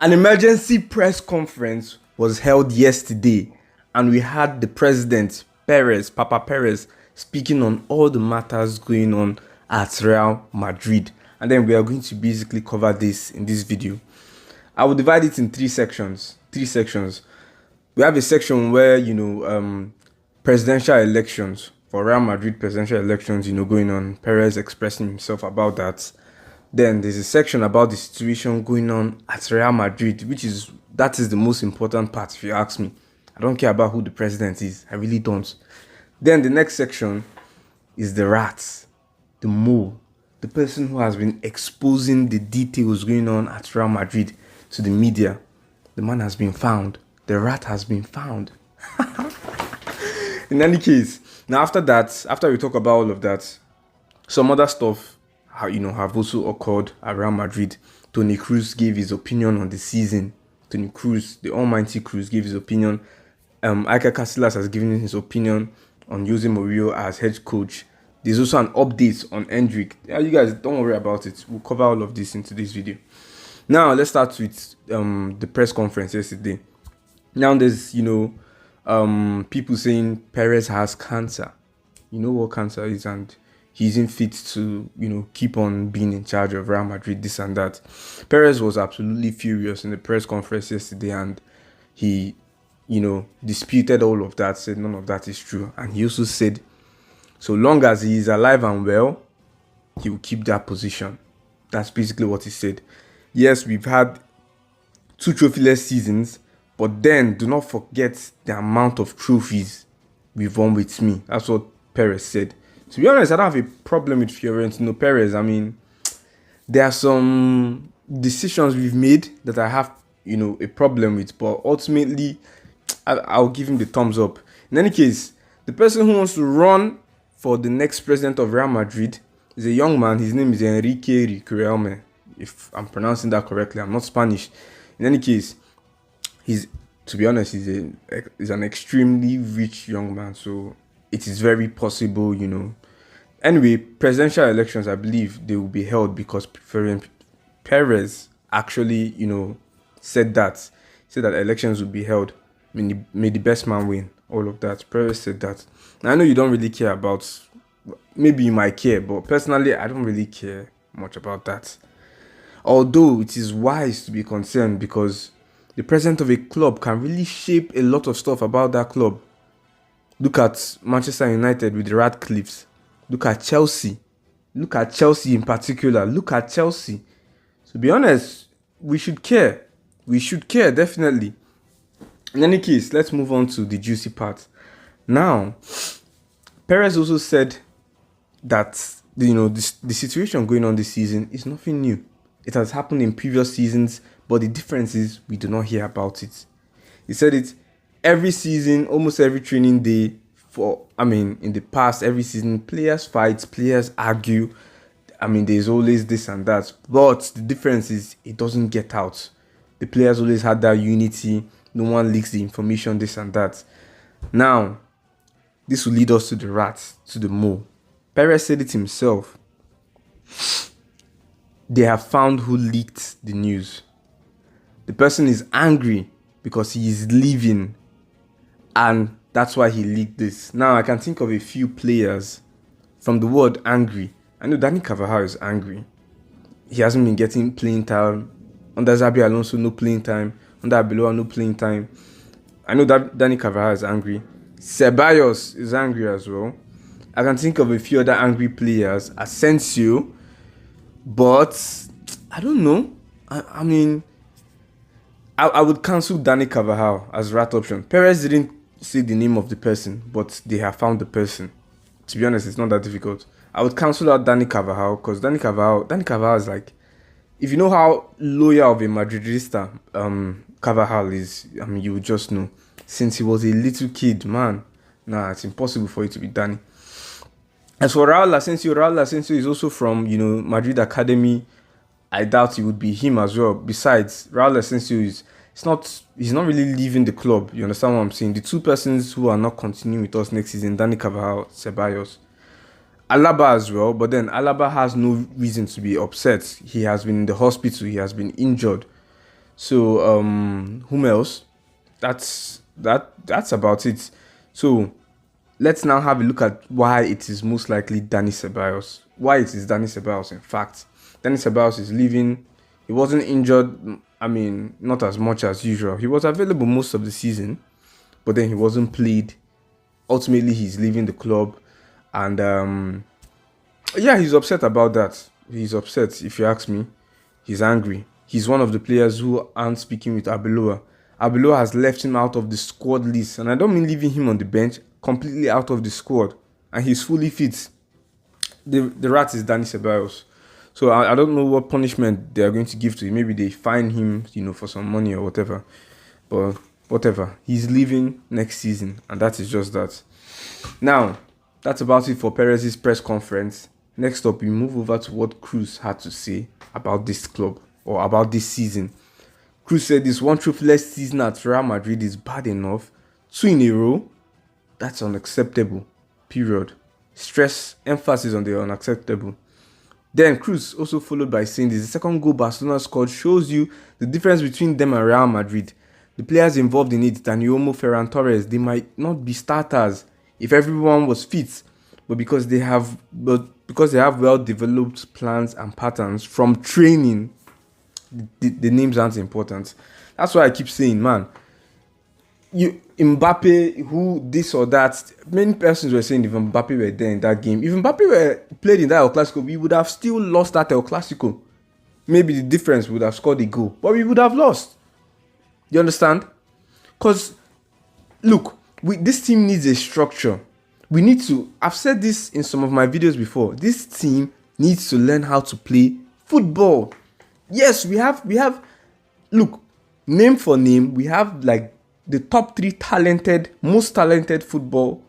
An emergency press conference was held yesterday, and we had the president, Papa Perez, speaking on all the matters going on at Real Madrid. And then we are going to basically cover this in this video. I will divide it in three sections. We have a section where, presidential elections, for Real Madrid presidential elections, going on. Perez expressing himself about that. Then there's a section about the situation going on at Real Madrid, that is the most important part if you ask me. I don't care about who the president is. I really don't. Then the next section is the rats, the mole, the person who has been exposing the details going on at Real Madrid to the media. The man has been found. The rat has been found. In any case, now after we talk about all of that, some other stuff have also occurred at Real Madrid. Toni Kroos gave his opinion on the season. Toni Kroos, the almighty Kroos, gave his opinion. CASILLAS has given his opinion on using Mourinho as head coach. There's also an update on Endrick. Yeah, you guys, don't worry about it. We'll cover all of this into this video. Now, let's start with the press conference yesterday. Now, there's, people saying Perez has cancer. You know what cancer is, and he isn't fit to, keep on being in charge of Real Madrid, this and that. Perez was absolutely furious in the press conference yesterday, and he, disputed all of that, said none of that is true. And he also said, so long as he is alive and well, he will keep that position. That's basically what he said. Yes, we've had 2 trophyless seasons, but then do not forget the amount of trophies we've won with me. That's what Perez said. To be honest, I don't have a problem with Fiorentino Perez. I mean, there are some decisions we've made that I have, a problem with. But ultimately, I'll give him the thumbs up. In any case, the person who wants to run for the next president of Real Madrid is a young man. His name is Endrick, if I'm pronouncing that correctly. I'm not Spanish. In any case, to be honest, he's an extremely rich young man. So it is very possible, Anyway, presidential elections, I believe they will be held because Perez actually, said that elections will be held. May the best man win. All of that. Perez said that. Now, I know you don't really care about, maybe you might care, but personally, I don't really care much about that. Although it is wise to be concerned because the president of a club can really shape a lot of stuff about that club. Look at Manchester United with the Radcliffes. Look at Chelsea. Look at Chelsea in particular. Look at Chelsea. To be honest, we should care. We should care, definitely. In any case, let's move on to the juicy part. Now, Perez also said that the situation going on this season is nothing new. It has happened in previous seasons, but the difference is we do not hear about it. He said it every season, almost every training day. In the past, every season, players fight, players argue. There's always this and that. But the difference is it doesn't get out. The players always had that unity. No one leaks the information, this and that. Now, this will lead us to the rats, to the mole. Perez said it himself. They have found who leaked the news. The person is angry because he is leaving, and that's why he leaked this. Now, I can think of a few players from the word angry. I know Dani Carvajal is angry. He hasn't been getting playing time. Under Xabi Alonso, no playing time. Under Abeloa, no playing time. I know that Dani Carvajal is angry. Ceballos is angry as well. I can think of a few other angry players. Asensio. But, I don't know. I would cancel Dani Carvajal as rat option. Perez didn't say the name of the person, but they have found the person. To be honest, it's not that difficult. I would cancel out Dani Carvajal because Dani Carvajal is like, if you know how loyal of a Madridista Carvajal is, you would just know. Since he was a little kid, man, it's impossible for it to be Dani. As for Raul Asensio is also from, Madrid Academy. I doubt it would be him as well. Besides, Raul Asensio he's not really leaving the club. You understand what I'm saying? The two persons who are not continuing with us next season, Dani Carvajal, Ceballos. Alaba as well, but then Alaba has no reason to be upset. He has been in the hospital, he has been injured. So whom else? That's about it. So let's now have a look at why it is most likely Dani Ceballos. Why it is Dani Ceballos, in fact. Dani Ceballos is leaving. He wasn't injured, I mean, not as much as usual. He was available most of the season, but then he wasn't played. Ultimately, he's leaving the club. And yeah, he's upset about that. He's upset, if you ask me. He's angry. He's one of the players who aren't speaking with Arbeloa. Arbeloa has left him out of the squad list. And I don't mean leaving him on the bench, completely out of the squad. And he's fully fit. The rat is Dani Ceballos. So I don't know what punishment they are going to give to him. Maybe they fine him, for some money or whatever. But whatever. He's leaving next season. And that is just that. Now, that's about it for Perez's press conference. Next up, we move over to what Kroos had to say about this club or about this season. Kroos said this one trophyless season at Real Madrid is bad enough. 2 in a row, that's unacceptable. Period. Stress, emphasis on the unacceptable. Then Kroos also followed by saying this: the second goal Barcelona scored shows you the difference between them and Real Madrid. The players involved in it, Dani Olmo, Ferran Torres, they might not be starters if everyone was fit, but because they have well-developed plans and patterns from training, the names aren't important. That's why I keep saying, man, Mbappe, who this or that, many persons were saying if Mbappe were there in that game, if Mbappe were played in that El Clasico, we would have still lost that El Clasico. Maybe the difference would have scored a goal, but we would have lost. You understand? Because, look, this team needs a structure. We need to, I've said this in some of my videos before, this team needs to learn how to play football. Yes, we have, look, name for name, we have like the top 3 most talented football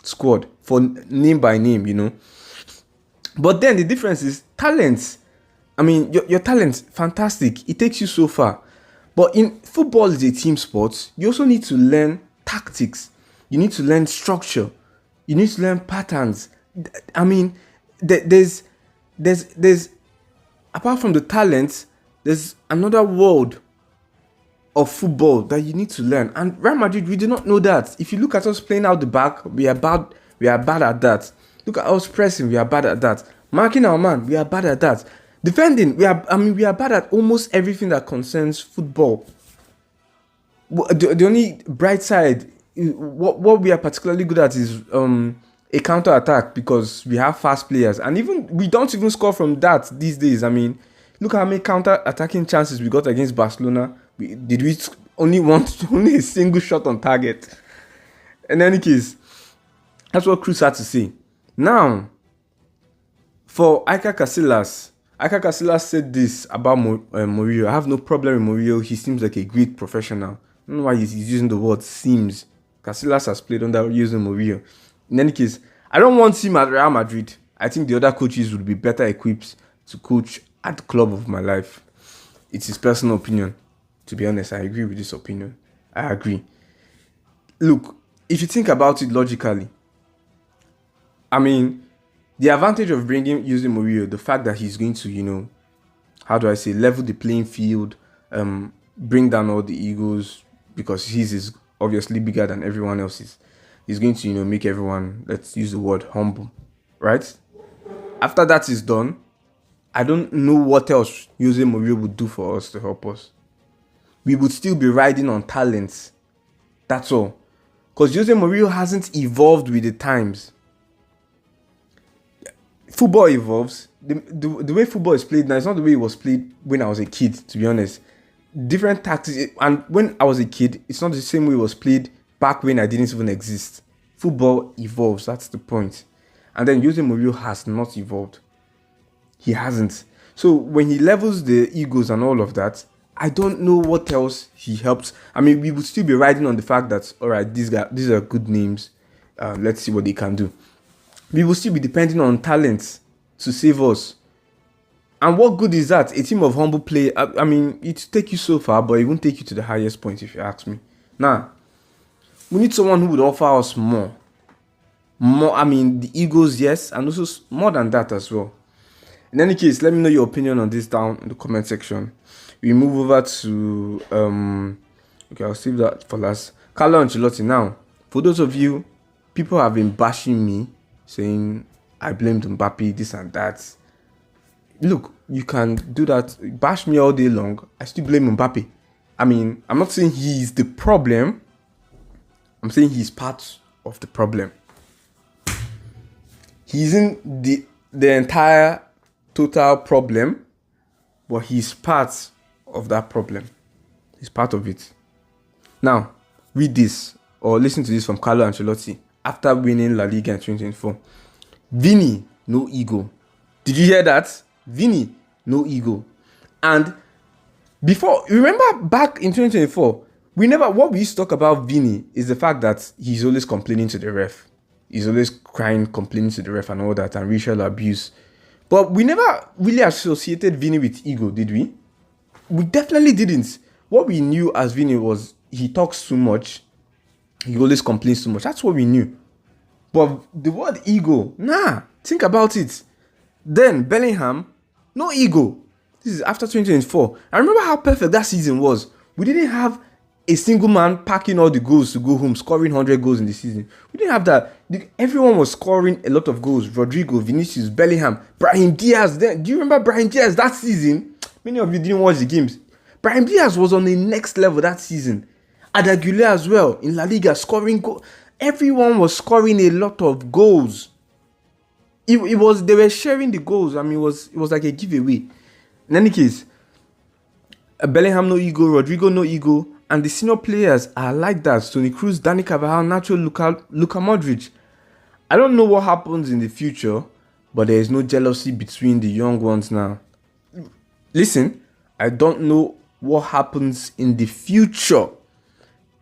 squad for name by name, But then the difference is talent. I mean, your talent, fantastic. It takes you so far. But in football is a team sport. You also need to learn tactics. You need to learn structure. You need to learn patterns. I mean, there's apart from the talent, there's another world of football that you need to learn. And Real Madrid, we do not know that. If you look at us playing out the back, we are bad at that. Look at us pressing, we are bad at that. Marking our man, we are bad at that. Defending, we are bad at almost everything that concerns football. The only bright side, what we are particularly good at is a counter attack, because we have fast players, and even we don't even score from that these days. I mean, look how many counter attacking chances we got against Barcelona. We only a single shot on target. In any case, that's what Kroos had to say. Now, for CASILLAS said this about Mourinho. I have no problem with Mourinho. He seems like a great professional. I don't know why he's using the word seems. CASILLAS has played under using Mourinho. In any case, I don't want him at Real Madrid. I think the other coaches would be better equipped to coach at the club of my life. It's his personal opinion. To be honest, I agree with this opinion. I agree. Look, if you think about it logically, I mean, the advantage of using Mourinho, the fact that he's going to, level the playing field, bring down all the egos, because his is obviously bigger than everyone else's. He's going to, make everyone, let's use the word, humble, right? After that is done, I don't know what else Jose Mourinho would do for us to help us. We would still be riding on talents. That's all. Because Jose Mourinho hasn't evolved with the times. Football evolves. The way football is played now, it's not the way it was played when I was a kid, to be honest. Different tactics. And when I was a kid, it's not the same way it was played back when I didn't even exist. Football evolves. That's the point. And then Jose Mourinho has not evolved. He hasn't. So when he levels the egos and all of that, I don't know what else he helps. I mean, we would still be riding on the fact that, all right, these are good names. Let's see what they can do. We will still be depending on talents to save us. And what good is that? A team of humble play. I mean, it take you so far, but it won't take you to the highest point, if you ask me. Now, we need someone who would offer us more. I mean, the egos, yes, and also more than that as well. In any case, let me know your opinion on this down in the comment section. We move over to okay, I'll save that for last. Carlo Ancelotti. Now, for those of you, people have been bashing me, saying I blamed Mbappe, this and that. Look, you can do that, bash me all day long. I still blame Mbappe. I mean, I'm not saying he's the problem. I'm saying he's part of the problem. He isn't the entire total problem, but he's part of that problem. He's part of it. Now, read this or listen to this from Carlo Ancelotti after winning La Liga in 2024. Vini, no ego. Did you hear that? Vini, no ego. And before, remember back in 2024, what we used to talk about Vini is the fact that he's always complaining to the ref. He's always crying, complaining to the ref and all that, and racial abuse. But we never really associated Vini with ego, did we? We definitely didn't. What we knew as Vini was he talks too much. He always complains too much. That's what we knew. But the word ego, nah, think about it. Then Bellingham, no ego. This is after 2024. I remember how perfect that season was. We didn't have a single man packing all the goals to go home, scoring 100 goals in the season. We didn't have that. Everyone was scoring a lot of goals. Rodrigo, Vinicius, Bellingham, Brahim Diaz. Do you remember Brahim Diaz that season? Many of you didn't watch the games. Brahim Diaz was on the next level that season. Adagule as well in La Liga, scoring goals. Everyone was scoring a lot of goals. They were sharing the goals. I mean, it was like a giveaway. In any case, Bellingham no ego, Rodrigo no ego, and the senior players are like that. Toni Kroos, Dani Carvajal, Nacho, Luka Modric. I don't know what happens in the future, but there is no jealousy between the young ones now. Listen, I don't know what happens in the future,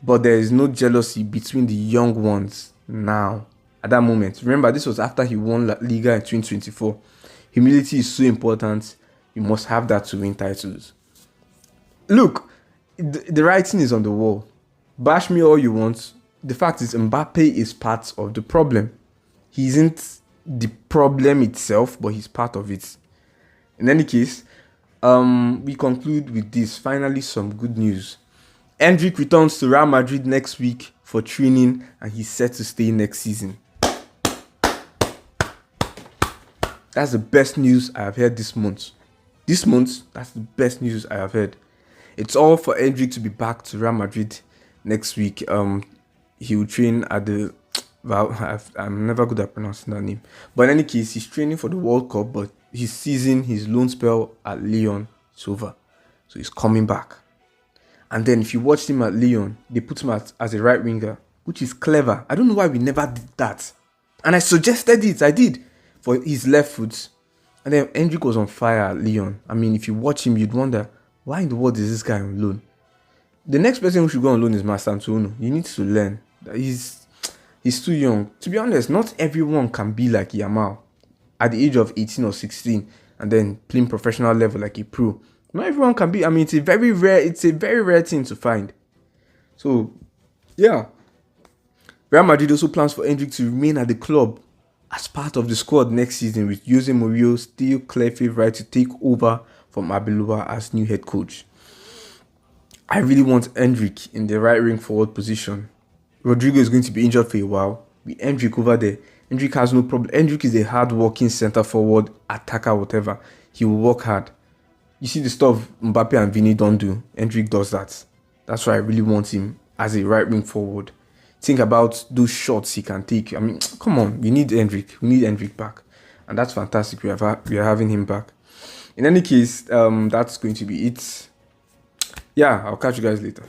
but there is no jealousy between the young ones now. At that moment, remember, this was after he won La Liga in 2024. Humility is so important. You must have that to win titles. Look, the writing is on the wall. Bash me all you want. The fact is, Mbappe is part of the problem. He isn't the problem itself, but he's part of it. In any case, we conclude with this. Finally, some good news. Endrick returns to Real Madrid next week for training, and he's set to stay next season. That's the best news I have heard this month. This month, that's the best news I have heard. It's all for Endrick to be back to Real Madrid next week. He will train at the... Well, I'm never good at pronouncing that name. But in any case, he's training for the World Cup, but his loan spell at Lyon is over. So he's coming back. And then if you watched him at Lyon, they put him as a right winger, which is clever. I don't know why we never did that. And I suggested it. I did. For his left foot. And then Endrick was on fire at Lyon. I mean, if you watch him, you'd wonder, why in the world is this guy on loan? The next person who should go on loan is Mastantuono. He needs to learn. He's too young. To be honest, not everyone can be like Yamal at the age of 18 or 16 and then playing professional level like a pro. Not everyone can be. I mean, it's a very rare thing to find. So, yeah. Real Madrid also plans for Endrick to remain at the club as part of the squad next season, with Jose Mourinho still clear favourite to take over from Arbeloa as new head coach. I really want Endrick in the right wing forward position. Rodrigo is going to be injured for a while. With Endrick over there, Endrick has no problem. Endrick is a hard-working centre forward, attacker, whatever. He will work hard. You see the stuff Mbappe and Vini don't do. Endrick does that. That's why I really want him as a right wing forward. Think about those shots he can take. I mean, come on, we need Endrick. We need Endrick back. And that's fantastic. We are having him back. In any case, that's going to be it. Yeah, I'll catch you guys later.